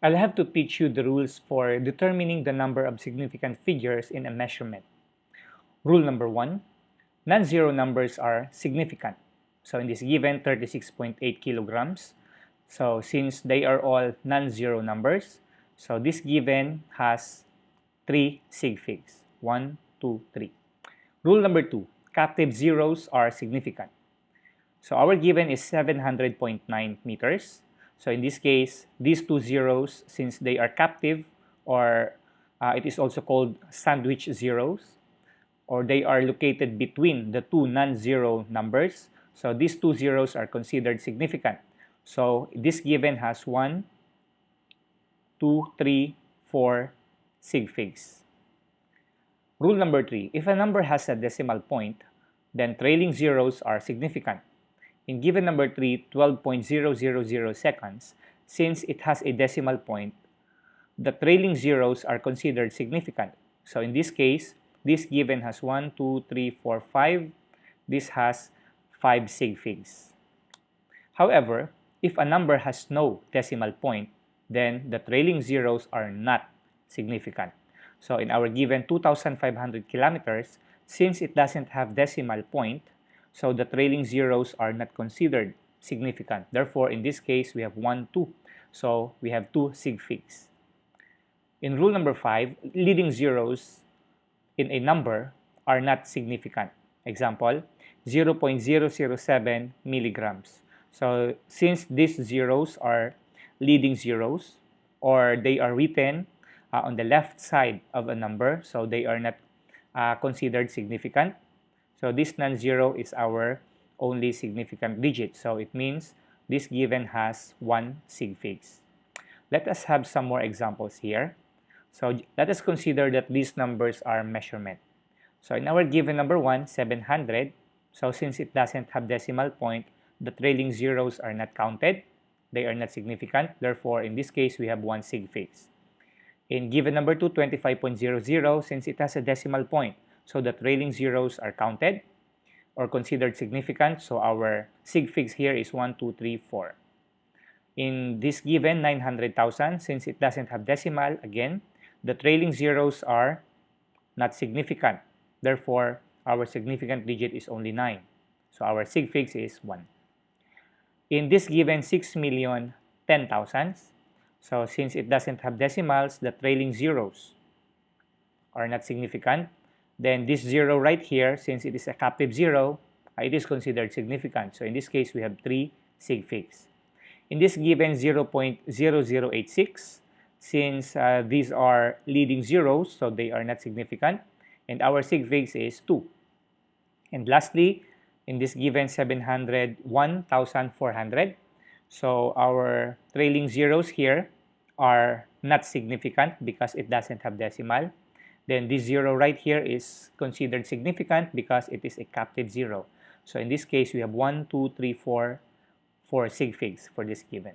I'll have to teach you the rules for determining the number of significant figures in a measurement. Rule number 1, non-zero numbers are significant. So in this given 36.8 kilograms, so since they are all non-zero numbers, so this given has 3 sig figs. 1, 2, 3. Rule number 2, captive zeros are significant. So our given is 700.9 meters. So in this case, these two zeros, since they are captive, or it is also called sandwich zeros, or they are located between the two non-zero numbers, so these two zeros are considered significant. So this given has 1, 2, 3, 4 sig figs. Rule number 3, if a number has a decimal point, then trailing zeros are significant. In given number 3, 12.000 seconds, since it has a decimal point, the trailing zeros are considered significant. So in this case, this given has 1, 2, 3, 4, 5. This has 5 sig figs. However, if a number has no decimal point, then the trailing zeros are not significant. So in our given 2,500 kilometers, since it doesn't have decimal point, so the trailing zeros are not considered significant. Therefore, in this case, we have 1, 2. So we have 2 sig figs. In rule number 5, leading zeros in a number are not significant. Example, 0.007 milligrams. So since these zeros are leading zeros, or they are written on the left side of a number, so they are not considered significant. So this non-zero is our only significant digit. So it means this given has 1 sig figs. Let us have some more examples here. So let us consider that these numbers are measurement. So in our given number 1, 700, so since it doesn't have decimal point, the trailing zeros are not counted. They are not significant. Therefore, in this case, we have 1 sig figs. In given number 2, 25.00, since it has a decimal point, so the trailing zeros are counted or considered significant. So our sig figs here is 1, 2, 3, 4. In this given 900,000, since it doesn't have decimal, again, the trailing zeros are not significant. Therefore, our significant digit is only 9. So our sig figs is 1. In this given 6,010,000, so since it doesn't have decimals, the trailing zeros are not significant. Then this zero right here, since it is a captive zero, it is considered significant. So in this case, we have 3 sig figs. In this given 0.0086, since these are leading zeros, so they are not significant, and our sig figs is 2. And lastly, in this given 701,400, so our trailing zeros here are not significant because it doesn't have decimal. Then this zero right here is considered significant because it is a captive zero. So in this case, we have 1, 2, 3, 4 sig figs for this given.